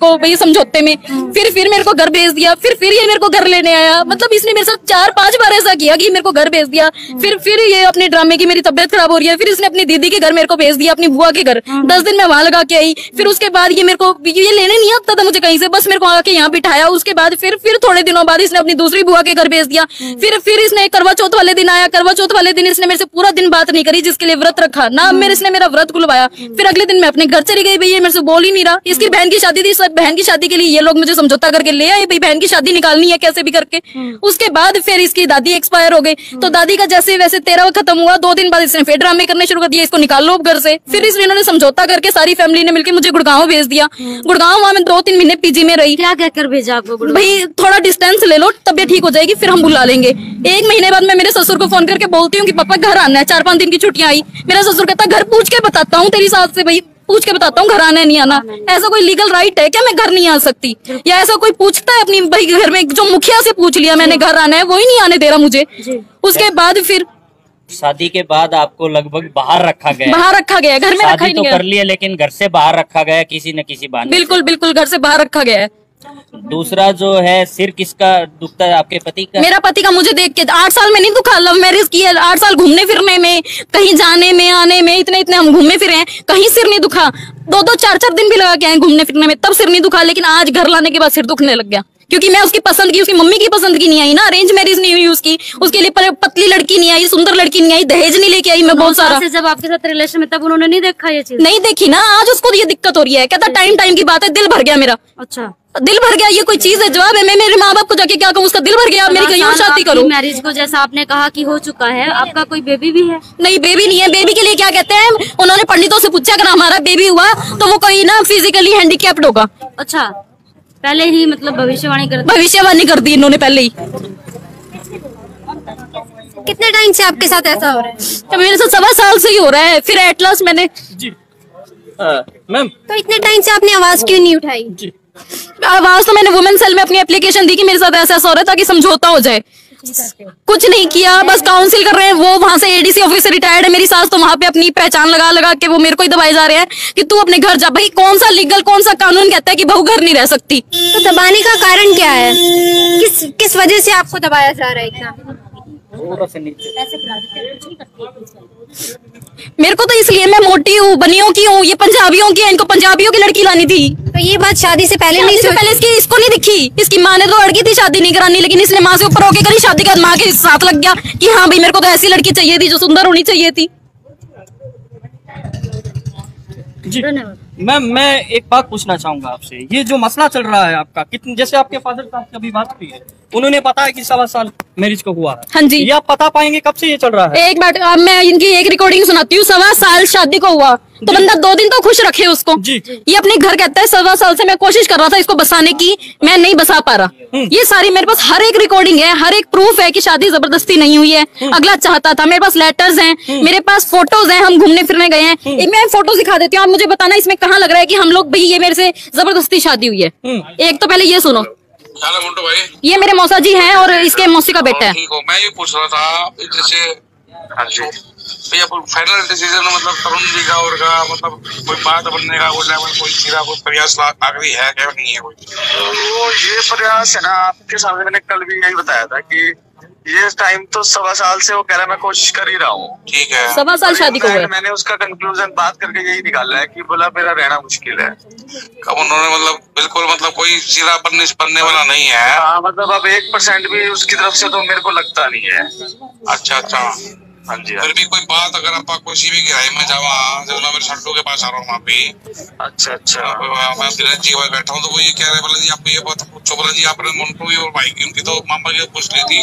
को भाई समझौते में, फिर मेरे को घर भेज दिया, फिर ये मेरे को घर लेने आया। मतलब इसने मेरे साथ 4-5 बार ऐसा किया कि मेरे को घर भेज दिया, फिर ये अपने ड्रामे की मेरी तबियत खराब हो रही है, फिर इसने अपनी दीदी के घर मेरे को भेज दिया, अपनी बुआ के घर 10 दिन मैं वहां लगा के आई। फिर उसके बाद ये मेरे को ये लेने नहीं आता था मुझे कहीं से, बस मेरे को आके यहाँ बिठाया। उसके बाद फिर थोड़े दिनों बाद इसने अपनी दूसरी बुआ के घर भेज दिया। फिर इसने करवा चौथ वाले दिन आया, करवा चौथ वाले दिन इसने मेरे से पूरा दिन बात नहीं करी, जिसके लिए व्रत रखा ना इसने मेरा व्रत खुलवाया। फिर अगले दिन मैं अपने घर चली गई, भाई ये मेरे से बोल ही नहीं रहा। इसकी बहन की शादी थी, सब बहन की शादी के लिए ये लोग मुझे समझौता करके ले आए, भाई बहन की शादी निकालनी है कैसे भी करके। उसके बाद फिर इसकी दादी एक्सपायर हो गई, तो दादी का जैसे वैसे 13 खत्म हुआ, 2 दिन बाद इसने फिर ड्रामे करने शुरू कर दिया, इसको निकाल लो घर से। फिर इन्होंने समझौता करके सारी फैमिली ने मिलकर मुझे गुड़गांव भेज दिया। गुड़गांव वहां मैं 2-3 महीने पीजी में रही। क्या कहकर भेजा आपको? भाई थोड़ा डिस्टेंस ले लो, तबियत ठीक हो जाएगी, फिर हम बुला लेंगे। 1 महीने बाद मैं मेरे ससुर को फोन करके बोलती हूँ कि पापा घर आना है, 4-5 दिन की छुट्टियां आई। मेरा ससुर कहता घर पूछ के बताता हूँ तेरी सास से, भाई पूछ के बताता हूँ घर आना है नहीं आना। ऐसा कोई लीगल राइट है क्या मैं घर नहीं आ सकती? या ऐसा कोई पूछता है अपनी भाई घर में? जो मुखिया से पूछ लिया मैंने घर आना है, वो ही नहीं आने दे रहा मुझे। उसके बाद फिर शादी के बाद आपको लगभग बाहर रखा गया, घर में रखा ही नहीं कर लिया, लेकिन घर से बाहर रखा गया किसी न किसी बहाने। बिल्कुल घर से बाहर रखा गया है। दूसरा जो है, सिर किसका दुखता है? आपके पति का? मेरा पति का मुझे देख के 8 साल में नहीं दुखा, लव मैरिज की है, 8 साल घूमने फिरने में, कहीं जाने में आने में, इतने हम घूमे फिरे हैं, कहीं सिर नहीं दुखा। 2-2, 4-4 दिन भी लगा के आए घूमने फिरने में, तब सिर नहीं दुखा। लेकिन आज घर लाने के बाद सिर दुखने लग गया, क्योंकि मैं उसकी पसंद की, उसकी मम्मी की पसंद की नहीं आई ना, अरेंज मैरिज नहीं हुई उसकी, उसके लिए पतली लड़की नहीं आई, सुंदर लड़की नहीं आई, दहेज नहीं लेके आई मैं बहुत सारा। जब आपके साथ रिलेशन में तब उन्होंने नहीं देखा ये चीज? नहीं देखी ना, आज उसको ये दिक्कत हो रही है। कहता टाइम की बात है, दिल भर गया मेरा। अच्छा, दिल भर गया, ये कोई चीज है? जवाब है? मैं मेरे माँ बाप को जाके क्या कहूँ? उसका दिल भर गया, मेरी कहीं और शादी करो। मैरिज को जैसा आपने कहा कि हो चुका है, आपका कोई बेबी भी है? नहीं, बेबी नहीं है। बेबी के लिए क्या कहते हैं, उन्होंने पंडितों से पूछा अगर हमारा बेबी हुआ तो वो कोई ना फिजिकली हैंडीकैप्ड होगा। अच्छा, पहले ही मतलब भविष्यवाणी कर दी इन्होंने पहले ही। कितने टाइम से आपके साथ ऐसा हो रहा है? तो मेरे साथ 1.25 साल से ही हो रहा है। फिर एट लास्ट मैंने मैम, तो इतने टाइम से आपने आवाज क्यों नहीं उठाई? आवाज तो मैंने वुमेन सेल में अपनी एप्लीकेशन दी कि मेरे साथ ऐसा हो रहा है ताकि समझौता हो जाए। कुछ नहीं किया, बस काउंसिल कर रहे हैं। वो वहां से एडीसी ऑफिस से रिटायर्ड है, मेरी सास तो वहां पे अपनी पहचान लगा के वो मेरे को ही दबाए जा रहे हैं कि तू अपने घर जा। भाई कौन सा लीगल, कौन सा कानून कहता है कि बहू घर नहीं रह सकती? तो दबाने का कारण क्या है? किस वजह से आपको दबाया जा रहा है इतना? मेरे को तो इसलिए, मैं मोटी हूँ, बनियों की हूँ, ये पंजाबियों की है, इनको पंजाबियों की लड़की लानी थी। तो ये बात शादी से पहले नहीं? पहले इसको नहीं दिखी। इसकी माँ ने तो अड़गी थी शादी नहीं करानी, लेकिन इसने माँ से ऊपर होके करी शादी का। माँ के साथ लग गया कि हाँ भाई मेरे को तो ऐसी लड़की चाहिए थी जो सुंदर होनी चाहिए थी। जी मैम, मैं एक बात पूछना चाहूंगा आपसे। ये जो मसला चल रहा है आपका, कितने, जैसे आपके फादर साहब की अभी बात हुई है, उन्होंने बताया कि 1.25 साल मैरिज को हुआ। हाँ जी। ये आप पता पाएंगे कब से ये चल रहा है? एक बात, अब मैं इनकी एक रिकॉर्डिंग सुनाती हूँ। 1.25 साल शादी को हुआ तो बंदा 2 दिन तो खुश रखे उसको। ये अपने घर कहता है 1.25 साल से मैं कोशिश कर रहा था इसको बसाने की, मैं नहीं बसा पा रहा। ये सारी मेरे पास हर एक रिकॉर्डिंग है, हर एक प्रूफ है कि शादी जबरदस्ती नहीं हुई है। अगला चाहता था, मेरे पास लेटर्स हैं, मेरे पास फोटोज हैं, हम घूमने फिरने गए हैं। मैं फोटो दिखा देती हूँ, आप मुझे बताना इसमें कहाँ लग रहा है कि हम लोग भाई ये मेरे से जबरदस्ती शादी हुई है। एक तो पहले ये सुनो, भाई ये मेरे मौसा जी हैं और इसके मौसी का बेटा है। मैं ये पूछ रहा था जैसे भैया फाइनल डिसीजन मतलब तरुण जी का और का मतलब कोई बात बनने का कोई लेवल, कोई सीधा कोई प्रयास आखिरी है क्या? नहीं है कोई? तो ये प्रयास है ना, आपके सामने मैंने कल भी यही बताया था कि ये टाइम तो 1.25 साल से वो कह रहा है मैं कोशिश कर ही रहा हूँ। ठीक है, 1.25 साल शादी को हुआ। मैंने उसका कंक्लूजन बात करके यही निकाला है कि बोला मेरा रहना मुश्किल है। कब उन्होंने मतलब बिल्कुल मतलब कोई सीधा बनने वाला नहीं है? हाँ, मतलब अब 1% भी उसकी तरफ से तो मेरे को लगता नहीं है। अच्छा, हाँ जी। फिर भी कोई बात अगर आप किसी भी गहराई में जावा, जब मैं मेरे शर्टों के पास आ रहा हूँ वहाँ पे, अच्छा मैं दिनेश जी वहाँ बैठा हूँ तो वो ये कह रहे बोला जी आप ये बात पूछो, बोला जी आपने मोन्टू और भाई की उनकी तो मामा की पूछ ली थी,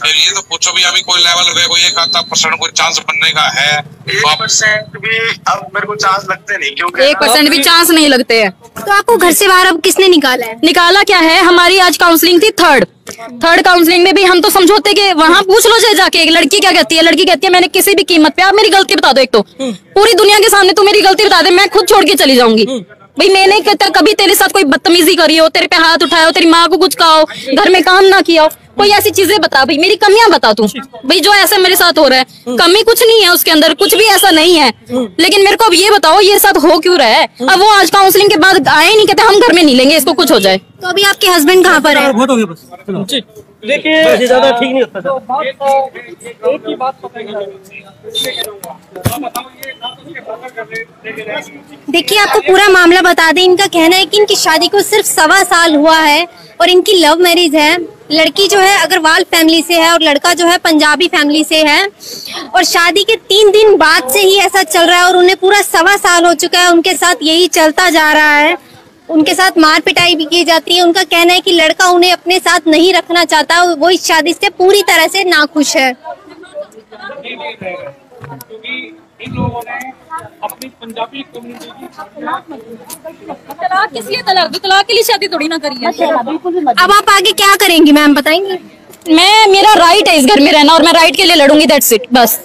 ये तो पूछो भी अभी कोई लेवल हो गया, कोई 1% कोई चांस बनने का है? 1% भी अब मेरे को चांस लगते नहीं, क्योंकि 1% भी चांस नहीं लगते हैं। तो आपको घर से बाहर अब किसने निकाला है? निकाला क्या है, हमारी आज काउंसलिंग थी थर्ड काउंसलिंग में भी हम तो समझौते के वहाँ पूछ लो चाहे जाके, लड़की क्या कहती है? लड़की कहती है मैंने किसी भी कीमत पे, आप मेरी गलती बता दो, एक तो पूरी दुनिया के सामने तू मेरी गलती बता दे, मैं खुद छोड़ के चली जाऊंगी। भाई मैंने कभी तेरे साथ कोई बदतमीजी करी हो, तेरे पे हाथ उठाया हो, तेरी माँ को कुछ कहा हो, घर में काम ना किया हो, कोई ऐसी चीजें बता भाई, मेरी कमियां बता तू भाई, जो ऐसा मेरे साथ हो रहा है। कमी कुछ नहीं है उसके अंदर, कुछ भी ऐसा नहीं है, लेकिन मेरे को अब ये बताओ ये साथ हो क्यों रहा है। अब वो आज काउंसलिंग के बाद आए नहीं, कहते हम घर में नहीं लेंगे इसको, कुछ हो जाए। तो अभी आपके हस्बैंड कहाँ पर है? देखिए ज्यादा ठीक नहीं होता देखिए आपको पूरा मामला बता दें, इनका कहना है कि इनकी शादी को सिर्फ 1.25 साल हुआ है और इनकी लव मैरिज है। लड़की जो है अग्रवाल फैमिली से है और लड़का जो है पंजाबी फैमिली से है, और शादी के 3 दिन बाद से ही ऐसा चल रहा है और उन्हें पूरा 1.25 साल हो चुका है उनके साथ यही चलता जा रहा है। उनके साथ मार पिटाई भी की जाती है। उनका कहना है कि लड़का उन्हें अपने साथ नहीं रखना चाहता, वो इस शादी से पूरी तरह से नाखुश है। इन लोगों ने अपनी पंजाबी कम्युनिटी की तलाक किस लिए? तलाक के लिए शादी थोड़ी ना करी है। अब आप आगे क्या करेंगी मैम बताएंगी? मेरा राइट है इस घर में रहना और मैं राइट के लिए लड़ूंगी, दैट्स इट बस।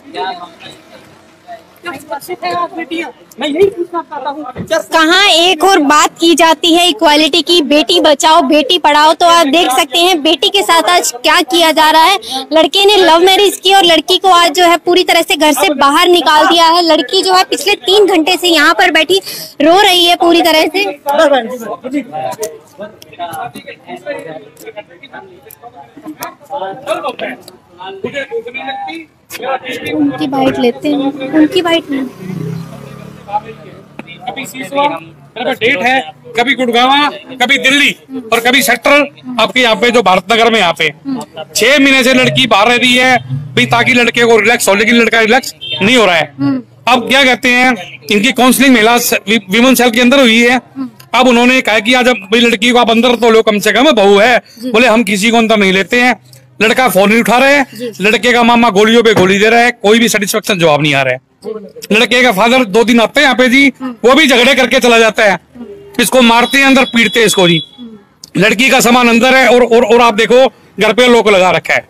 मैं यही पूछना चाहता हूँ। कहाँ एक और बात की जाती है इक्वालिटी की, बेटी बचाओ बेटी पढ़ाओ, तो आप देख सकते हैं बेटी के साथ आज क्या किया जा रहा है। लड़के ने लव मैरिज की और लड़की को आज जो है पूरी तरह से घर से बाहर निकाल दिया है। लड़की जो है पिछले 3 घंटे से यहाँ पर बैठी रो रही है पूरी तरह से। उनकी बाइट लेते हैं, उनकी बाइट नहीं। कभी सीसवा, कभी डेट है, कभी गुड़गांव, कभी दिल्ली और कभी सेक्टर आपके यहाँ पे जो भारत नगर में यहाँ पे 6 महीने से लड़की बाहर रह रही है भाई ताकि लड़के को रिलैक्स हो, लेकिन लड़का रिलैक्स नहीं हो रहा है। अब क्या कहते हैं, इनकी काउंसलिंग महिला विमेन सेल के अंदर हुई है। अब उन्होंने कहा कि आज भाई लड़की को आप अंदर तो लो, कम से कम बहू है। बोले हम किसी को अंदर नहीं लेते हैं। लड़का फोन नहीं उठा रहे हैं, लड़के का मामा गोलियों पे गोली दे रहा है, कोई भी सेटिस्फेक्शन जवाब नहीं आ रहा है। लड़के का फादर 2 दिन आते हैं यहाँ पे जी, वो भी झगड़े करके चला जाता है, इसको मारते हैं अंदर, पीटते हैं इसको जी। लड़की का सामान अंदर है और आप देखो घर पे लोग लगा रखा है।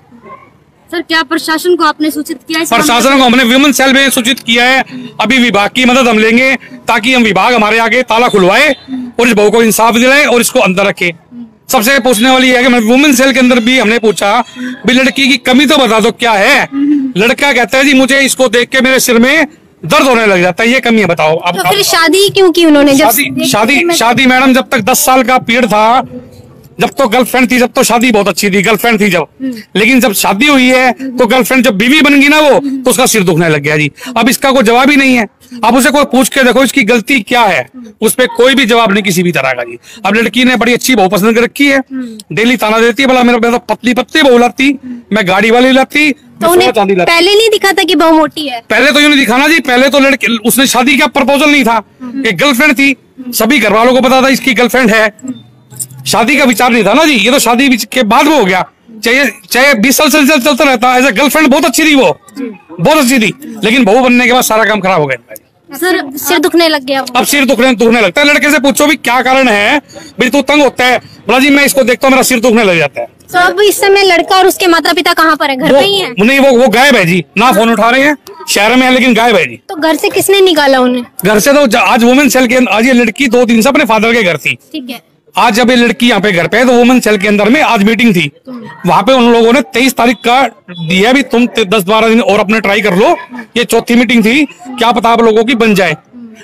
सर क्या प्रशासन को आपने सूचित किया है? प्रशासन को हमने विमेन सेल में सूचित किया है। अभी विभाग की मदद हम लेंगे ताकि हम विभाग हमारे आगे ताला खुलवाए और इस बहू को इंसाफ दिलाए और इसको अंदर रखे। सबसे पूछने वाली है कि वुमेन सेल के अंदर भी हमने पूछा भी लड़की की कमी तो बता दो क्या है। लड़का कहता है जी मुझे इसको देख के मेरे सिर में दर्द होने लग जाता है, ये कमी है बताओ। अब तो फिर शादी क्यों की उन्होंने? शादी मैडम जब तक 10 साल का पीरियड था, जब तो गर्लफ्रेंड थी, जब तो शादी बहुत अच्छी थी, गर्लफ्रेंड थी जब, लेकिन जब शादी हुई है तो गर्लफ्रेंड जब बीवी बन गई ना वो, तो उसका सिर दुखने लग गया जी। अब इसका कोई जवाब ही नहीं है। अब उसे कोई पूछ के देखो इसकी गलती क्या है, उस पर कोई भी जवाब नहीं किसी भी तरह का जी। अब लड़की ने बड़ी अच्छी बहू पसंद कर रखी है, डेली ताना देती है, बोला मेरा तो पतली पतली बहू लाती, मैं गाड़ी वाली लाती, तो उन्हें पहले नहीं दिखा था कि बहू मोटी है? पहले तो यूं नहीं दिखाना जी, पहले तो लड़के उसने शादी का प्रपोजल नहीं था, एक गर्लफ्रेंड थी, सभी घर वालों को पता था इसकी गर्लफ्रेंड है, शादी का विचार नहीं था ना जी। ये तो शादी के बाद वो हो गया, चाहे 20 साल से चलता रहता। एज ए गर्लफ्रेंड बहुत अच्छी थी, वो बहुत अच्छी थी, लेकिन बहू बनने के बाद सारा काम खराब हो गया। सर सिर दुखने लग गया। अब सिर दुखने लगता है। लड़के से पूछो भी क्या कारण है, भाई तू तंग होता है, बोला जी मैं इसको देखता हूँ मेरा सिर दुखने लग जाता है। तो अब इस समय लड़का और उसके माता पिता कहाँ पर है? घर पे ही है? नहीं, वो गायब है जी, ना फोन उठा रहे हैं, शहर में है लेकिन गायब है जी। तो घर से किसने निकाला उन्हें? घर से तो आज वुमेन सेल के अंदर, आज ये लड़की 2 दिन से अपने फादर के घर थी। ठीक है। आज जब ये लड़की यहाँ पे घर पे है तो वुमेन सेल के अंदर में आज मीटिंग थी, वहां पे उन लोगों ने 23 तारीख का दिया भी तुम 10-12 दिन और अपने ट्राई कर लो। ये 4थी मीटिंग थी, क्या पता आप लोगों की बन जाए,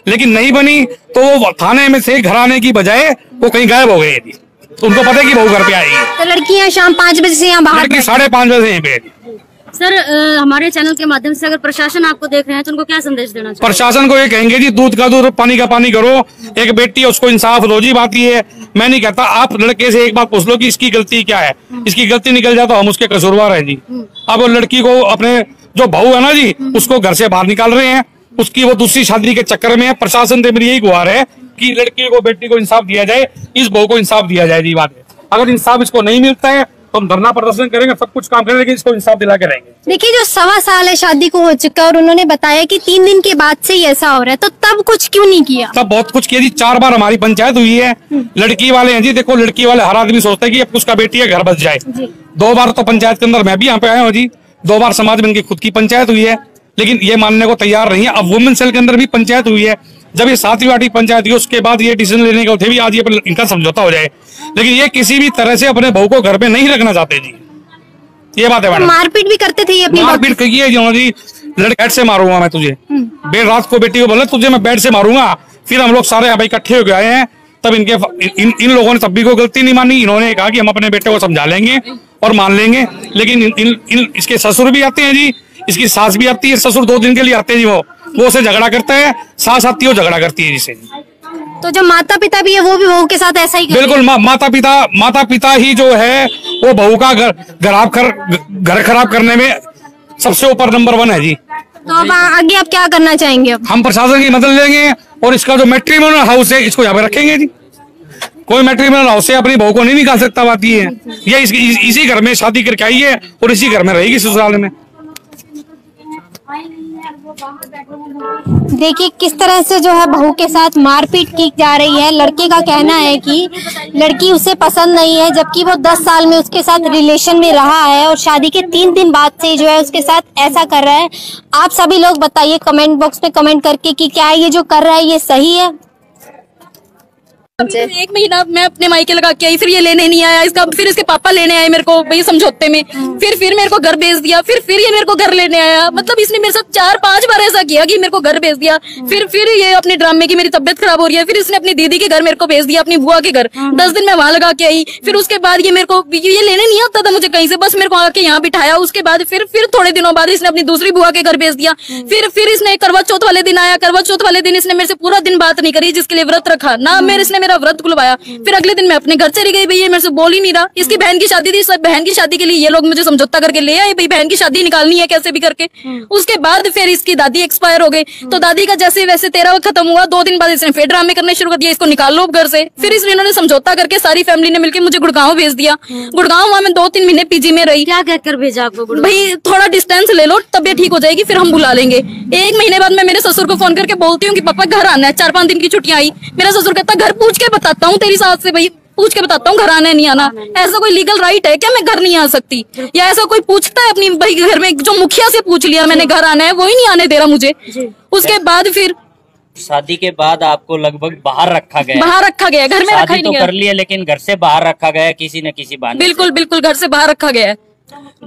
लेकिन नहीं बनी तो वो थाने में से घर आने की बजाय वो कहीं गायब हो गए। उनको पता है कि बहू घर पे आएगी। तो लड़की यहाँ शाम 5 बजे से यहाँ बाहर, 5:30 बजे यहीं पे। सर हमारे चैनल के माध्यम से अगर प्रशासन आपको देख रहे हैं तो उनको क्या संदेश देना चाहिए? प्रशासन को ये कहेंगे जी दूध का दूध पानी का पानी करो, एक बेटी है उसको इंसाफ दो जी। बात ये है, मैं नहीं कहता, आप लड़के से एक बात पूछ लो कि इसकी गलती क्या है, इसकी गलती निकल जाए तो हम उसके कसूरवार है जी। अब वो लड़की को अपने जो बहू है ना जी उसको घर से बाहर निकाल रहे हैं, उसकी वो दूसरी शादी के चक्कर में है। प्रशासन से मेरी यही गुहार है कि लड़की को बेटी को इंसाफ दिया जाए, इस बहू को इंसाफ दिया जाए जी। बात है, अगर इंसाफ इसको नहीं मिलता है तो हम धरना प्रदर्शन करेंगे, सब कुछ काम करेंगे, लेकिन इसको इंसाफ दिला के रहेंगे। देखिए जो 1.25 साल है शादी को हो चुका है और उन्होंने बताया कि 3 दिन के बाद से ही ऐसा हो रहा है, तो तब कुछ क्यों नहीं किया? तब बहुत कुछ किया जी। 4 बार हमारी पंचायत हुई है। लड़की वाले हैं जी, देखो लड़की वाले हर आदमी सोचता है कि अब उसका बेटी है घर बच जाए। 2 बार तो पंचायत के अंदर मैं भी यहाँ पे आया हूँ जी, 2 बार समाज में इनकी खुद की पंचायत हुई है, लेकिन ये मानने को तैयार नहीं है। अब वुमेन सेल के अंदर भी पंचायत हुई है, जब ये 7वीं 8वीं पंचायत हुई उसके बाद ये डिसीजन लेने के थे भी आज ये इनका समझौता हो जाए, लेकिन ये किसी भी तरह से अपने बहू को घर पे नहीं रखना चाहते जी। ये बात है मैडम। मारपीट भी करते थे ये अपनी? मारपीट की है जी, बेड से मारूंगा मैं तुझे। बेड रात को बेटी को बोला तुझे मैं बेड से मारूंगा। फिर हम लोग सारे भाई इकट्ठे हो गए आए हैं, तब इन लोगों ने तब भी कोई गलती नहीं मानी। इन्होंने कहा कि हम अपने बेटे को समझा लेंगे और मान लेंगे, लेकिन इसके ससुर भी आते हैं जी, इसकी सास भी आती है। ससुर 2 दिन के लिए आते हैं जी, वो उसे झगड़ा करता है, सास आती है वो झगड़ा करती है जिसे। तो जब माता पिता भी है वो भी बहू के साथ ऐसा ही? बिल्कुल, माता पिता ही जो है वो बहू का घर खराब करने में सबसे ऊपर नंबर 1 है जी। तो अब आगे आप क्या करना चाहेंगे? अब हम प्रशासन की मदद लेंगे और इसका जो मैट्रिमोनियल हाउस है इसको यहाँ पे रखेंगे जी। कोई मैट्रिमोनियल हाउस से अपनी बहू को नहीं निकाल सकता, बात ये है। ये इसी घर में शादी करके आई है और इसी घर में रहेगी ससुराल में। देखिए किस तरह से जो है बहू के साथ मारपीट की जा रही है। लड़के का कहना है कि लड़की उसे पसंद नहीं है, जबकि वो 10 साल में उसके साथ रिलेशन में रहा है और शादी के 3 दिन बाद से जो है उसके साथ ऐसा कर रहा है। आप सभी लोग बताइए कमेंट बॉक्स में कमेंट करके कि क्या ये जो कर रहा है ये सही है? 1 महीना मैं अपने मायके लगा के आई, फिर ये लेने नहीं आया इसका, फिर इसके पापा लेने आए मेरे को भाई समझौते में, फिर मेरे को घर भेज दिया, फिर ये मेरे को घर लेने आया। मतलब इसने मेरे साथ 4-5 बार ऐसा किया कि मेरे को घर भेज दिया। फिर ये अपने ड्रामे की मेरी तबियत खराब हो रही है, फिर इसने अपनी दीदी के घर मेरे को भेज दिया, अपनी बुआ के घर। 10 दिन मैं वहां लगा के आई। फिर उसके बाद ये मेरे को ये लेने नहीं आता था मुझे कहीं से, बस मेरे को आके यहाँ बिठाया। उसके बाद फिर थोड़े दिनों बाद इसने अपनी दूसरी बुआ के घर भेज दिया। फिर इसने करवा चौथ वाले दिन आया। करवा चौथ वाले दिन इसने मेरे से पूरा दिन बात नहीं करी, जिसके लिए व्रत रखा ना इसने मेरा व्रत खुलवाया। फिर अगले दिन मैं अपने घर चली गई, भाई ये मेरे से बोल ही नहीं रहा। इसकी बहन की शादी थी, सब बहन की शादी के लिए ये लोग मुझे समझौता करके ले आए, भाई बहन की शादी निकालनी है कैसे भी करके। उसके बाद फिर इसकी दादी एक्सपायर हो गई, तो दादी का जैसे वैसे 13 खत्म हुआ। 2 दिन बाद इसने फिर ड्रामे करने शुरू कर दिया, इसको निकाल लो घर से। फिर इन्होंने समझौता करके सारी फैमिली ने मिलकर मुझे गुड़गांव भेज दिया। गुड़गांव वहां मैं 2-3 महीने पीजी में रही। क्या कहकर भेजा आपको? भाई थोड़ा डिस्टेंस ले लो, तबियत ठीक हो जाएगी, फिर हम बुला लेंगे। 1 महीने बाद मैं मेरे ससुर को फोन करके बोलती हूँ कि पापा घर आना है। 4-5 दिन की छुट्टियां आई। मेरा ससुर कहता घर पूछ के बताता हूँ तेरी सास से, भाई पूछ के बताता हूँ घर आना है नहीं आना। ऐसा कोई लीगल राइट है क्या मैं घर नहीं आ सकती? या ऐसा कोई पूछता है अपनी भाई घर में? जो मुखिया से पूछ लिया मैंने घर आना है, वो ही नहीं आने दे रहा मुझे। उसके बाद फिर शादी के बाद आपको लगभग बाहर रखा गया, घर में रखा ही नहीं गया। कर लिया लेकिन घर से बाहर रखा गया किसी न किसी बहाने। बिल्कुल घर से बाहर रखा गया है।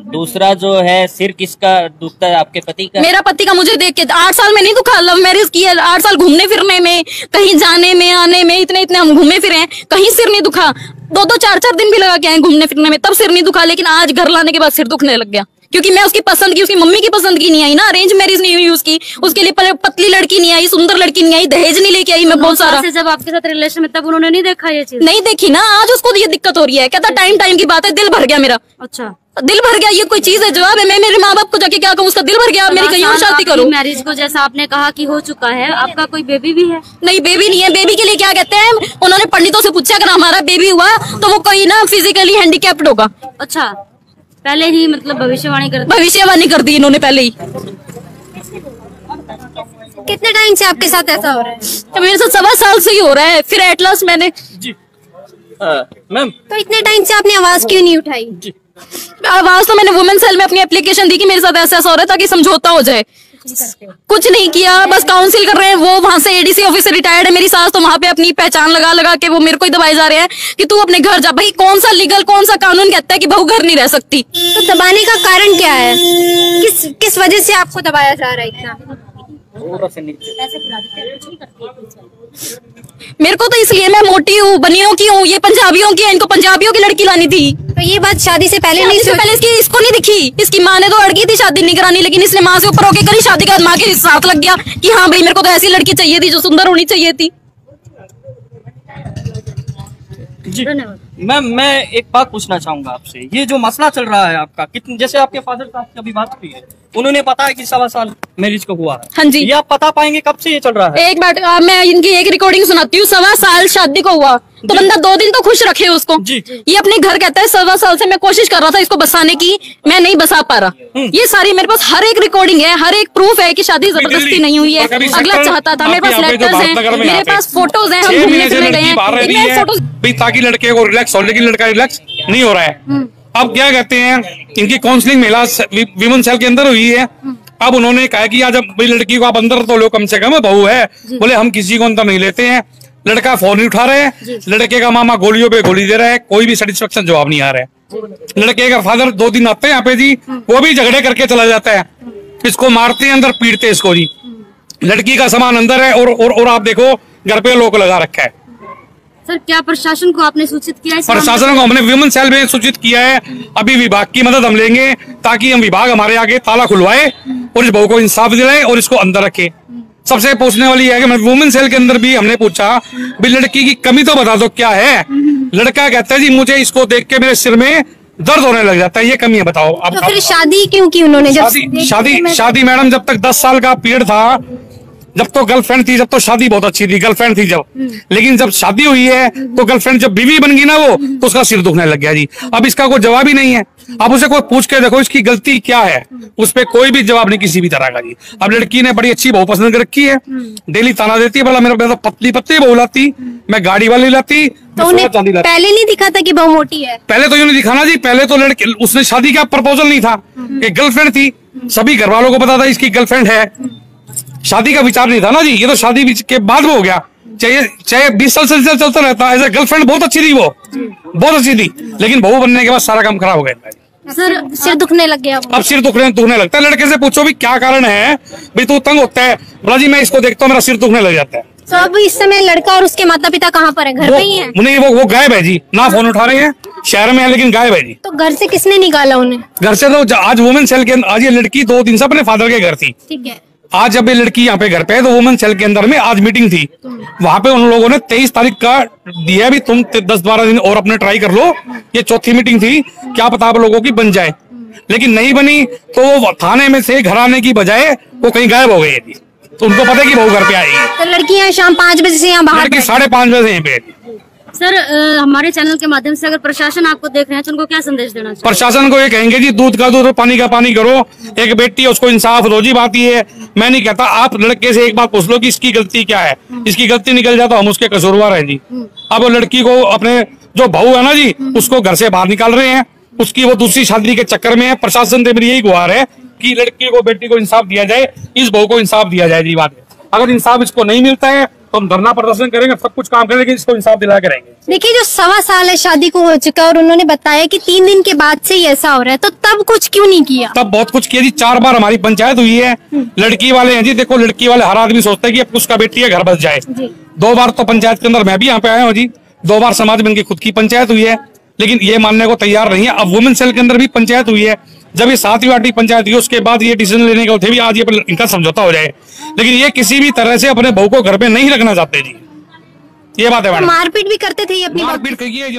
दूसरा जो है सिर किसका दुखता है? आपके पति का? मेरा पति का मुझे देख के 8 साल में नहीं दुखा। लव मैरिज की है, 8 साल घूमने फिरने में, कहीं जाने में आने में इतने हम घूमे फिरे हैं, कहीं सिर नहीं दुखा। 2-2, 4-4 दिन भी लगा के आए घूमने फिरने में, तब सिर नहीं दुखा। लेकिन आज घर लाने के बाद सिर दुखने लग गया, क्योंकि मैं उसकी पसंद की, उसकी मम्मी की पसंद की नहीं आई ना। अरेंज मैरिज नहीं हुई उसकी, उसके लिए पतली लड़की नहीं आई, सुंदर लड़की नहीं आई, दहेज नहीं लेके आई मैं बहुत सारा। जब आपके साथ रिलेशन में तब उन्होंने नहीं देखा ये चीज? नहीं देखी ना, आज उसको ये दिक्कत हो रही है। कहता टाइम की बात है, दिल भर गया मेरा। अच्छा, दिल भर गया, ये कोई चीज है? जवाब है। मैं मेरे माँ बाप को जाके क्या कहूँ? उसका दिल भर गया, मेरी कहीं और शादी करो। मैरिज को जैसा आपने कहा कि हो चुका है, आपका कोई बेबी भी है? नहीं, बेबी नहीं है। बेबी के लिए क्या कहते हैं, उन्होंने पंडितों से पूछा अगर हमारा बेबी हुआ तो वो कोई ना फिजिकली हैंडीकैप्ड होगा। अच्छा, पहले ही मतलब भविष्यवाणी कर दी इन्होंने पहले ही। कितने टाइम से आपके साथ ऐसा हो रहा है? तो मेरे साथ 1.25 साल से ही हो रहा है। फिर एट लास्ट मैंने मैम, तो इतने टाइम से आपने आवाज क्यों नहीं उठाई? आवाज तो मैंने वुमेन सेल में अपनी एप्लीकेशन दी कि मेरे साथ ऐसा हो रहा है ताकि समझौता हो जाए। कुछ नहीं किया, बस काउंसिल कर रहे हैं। वो वहां से एडीसी ऑफिस से रिटायर्ड है, मेरी सास तो वहां पे अपनी पहचान लगा के वो मेरे को ही दबाए जा रहे हैं कि तू अपने घर जा। भाई कौन सा लीगल, कौन सा कानून कहता है कि बहू घर नहीं रह सकती? तो दबाने का कारण क्या है? किस वजह से आपको दबाया जा रहा है इतना? मेरे को तो इसलिए, मैं मोटी हूँ, बनियों की हूँ, ये पंजाबियों की है, इनको पंजाबियों की लड़की लानी थी। तो ये बात शादी से पहले नहीं? पहले इसको नहीं दिखी। इसकी माँ ने तो अड़की थी शादी नहीं करानी, लेकिन इसने माँ से ऊपर होके करी शादी के बाद। माँ के साथ लग गया कि हाँ भाई मेरे को तो ऐसी लड़की चाहिए थी जो सुंदर होनी चाहिए थी। जी मैम, मैं एक बात पूछना चाहूंगा आपसे। ये जो मसला चल रहा है आपका, कितने जैसे आपके फादर साहब की अभी बात हुई है, उन्होंने पता है कि 1.25 साल मैरिज को हुआ है। हाँ जी। ये आप पता पाएंगे कब से ये चल रहा है? एक बात मैं इनकी एक रिकॉर्डिंग सुनाती हूँ। 1.25 साल शादी को हुआ तो बंदा 2 दिन तो खुश रखे उसको। ये अपने घर कहता है 1.25 साल से मैं कोशिश कर रहा था इसको बसाने की, मैं नहीं बसा पा रहा। ये सारी मेरे पास हर एक रिकॉर्डिंग है, हर एक प्रूफ है कि शादी जबरदस्ती नहीं हुई है। अगला चाहता था, मेरे पास लेटर्स हैं, मेरे पास फोटोज हैं, हम घूमने फिरने गए हैं, फोटोज ताकि लड़के को रिलैक्स हो, लेकिन लड़का रिलैक्स नहीं हो रहा है। अब क्या कहते हैं, इनकी काउंसलिंग महिला विमेन सेल के अंदर हुई है। अब उन्होंने कहा कि आज भाई लड़की को आप अंदर तो लो, कम से कम बहू है। बोले हम किसी को अंदर नहीं लेते हैं, लड़का फोन नहीं उठा रहा है, लड़के का मामा गोलियों पे गोली दे रहा है, कोई भी सेटिस्फेक्शन जवाब नहीं आ रहा है। लड़के का फादर 2 दिन आते हैं यहाँ पे जी, वो भी झगड़े करके चला जाता है, इसको मारते हैं अंदर, पीटते हैं इसको जी। लड़की का सामान अंदर है और आप देखो घर पे लोग लगा रखा है। सर क्या प्रशासन को आपने सूचित किया है? प्रशासन को हमने वुमेन सेल में सूचित किया है। अभी विभाग की मदद हम लेंगे ताकि हम विभाग हमारे आगे ताला खुलवाए और इस बहू को इंसाफ दिलाए और इसको अंदर रखे। सबसे पूछने वाली है कि मैं वुमेन सेल के अंदर भी हमने पूछा भी लड़की की कमी तो बता दो क्या है। लड़का कहता है जी मुझे इसको देख के मेरे सिर में दर्द होने लग जाता है, ये कमी है बताओ। अब तो फिर शादी क्यों की उन्होंने? शादी मैडम जब तक 10 साल का पीरियड था, जब तो गर्लफ्रेंड थी, जब तो शादी बहुत अच्छी थी, गर्लफ्रेंड थी जब, लेकिन जब शादी हुई है तो गर्लफ्रेंड जब बीवी बन गई ना वो, तो उसका सिर दुखने लग गया जी। अब इसका कोई जवाब ही नहीं है। अब उसे कोई पूछ के देखो इसकी गलती क्या है, उस पर कोई भी जवाब नहीं किसी भी तरह का जी। अब लड़की ने बड़ी अच्छी बहू पसंद कर रखी है, डेली ताना देती है, बोला मेरा पतली पतली बहू लाती, मैं गाड़ी वाली लाती, तो उन्हें पहले नहीं दिखा था कि बहू मोटी है? पहले तो यूं नहीं दिखाना जी, पहले तो लड़के उसने शादी का प्रपोजल नहीं था, एक गर्लफ्रेंड थी, सभी घर वालों को पता था इसकी गर्लफ्रेंड है, शादी का विचार नहीं था ना जी। ये तो शादी के बाद वो हो गया, चाहे 20 साल से चलता रहता। ऐसे गर्लफ्रेंड बहुत अच्छी थी, वो बहुत अच्छी थी, लेकिन बहू बनने के बाद सारा काम खराब हो गया। सर सिर दुखने लग गया? अब सिर दुखने लगता है। लड़के से पूछो भी क्या कारण है, भाई तू तंग होता है, बोला जी मैं इसको देखता हूँ मेरा सिर दुखने लग जाता है। तो अब इस समय लड़का और उसके माता पिता कहाँ पर है? घर पे ही है? नहीं, वो गायब है जी, ना फोन उठा रहे हैं, शहर में है लेकिन गायब है जी। तो घर से किसने निकाला उन्हें? घर से तो आज वुमेन सेल के अंदर, आज ये लड़की 2 दिन से अपने फादर के घर थी, ठीक है। आज जब ये लड़की यहाँ पे घर पे है तो वुमेन सेल के अंदर में आज मीटिंग थी, वहां पे उन लोगों ने 23 तारीख का दिया भी तुम 10-12 दिन और अपने ट्राई कर लो। ये 4थी मीटिंग थी, क्या पता आप लोगों की बन जाए, लेकिन नहीं बनी तो वो थाने में से घर आने की बजाय वो कहीं गायब हो गई थी। तो उनको पता है कि बहू घर पे आएगी। तो लड़की यहाँ शाम 5 बजे से यहाँ बाहर? 5:30 बजे यहाँ पे। सर हमारे चैनल के माध्यम से अगर प्रशासन आपको देख रहे हैं तो उनको क्या संदेश देना चाहिए? प्रशासन को ये कहेंगे जी दूध का दूध और पानी का पानी करो, एक बेटी है उसको इंसाफ रोजी बाती है। मैं नहीं कहता, आप लड़के से एक बात पूछ लो कि इसकी गलती क्या है, इसकी गलती निकल जाए तो हम उसके कसूरवार हैं जी। अब वो लड़की को अपने जो बहू है ना जी उसको घर से बाहर निकाल रहे हैं, उसकी वो दूसरी शादी के चक्कर में है। प्रशासन से मेरी यही गुहार है कि लड़की को बेटी को इंसाफ दिया जाए, इस बहू को इंसाफ दिया जाए जी। बात है अगर इंसाफ इसको नहीं मिलता है तो हम धरना प्रदर्शन करेंगे, सब कुछ काम करेंगे, इसको इंसाफ दिला के रहेंगे। देखिए जो 1.25 साल है शादी को हो चुका है और उन्होंने बताया कि 3 दिन के बाद से ही ऐसा हो रहा है, तो तब कुछ क्यों नहीं किया? तब बहुत कुछ किया जी, 4 बार हमारी पंचायत हुई है। लड़की वाले हैं जी, देखो लड़की वाले हर आदमी सोचता है कि अब उसका बेटी है घर बस जाए। 2 बार तो पंचायत के अंदर मैं भी यहाँ पे आया हूँ जी, 2 बार समाज में इनकी खुद की पंचायत हुई है, लेकिन ये मानने को तैयार नहीं है। अब वुमेन सेल के अंदर भी पंचायत हुई है, जब ये 7वीं 8वीं पंचायत हुई उसके बाद ये डिसीजन लेने के थे भी आज ये इनका समझौता हो जाए, लेकिन ये किसी भी तरह से अपने बहू को घर पे नहीं रखना चाहते जी। ये बात है। मारपीट भी करते थे ये अपनी? मारपीट की है जी।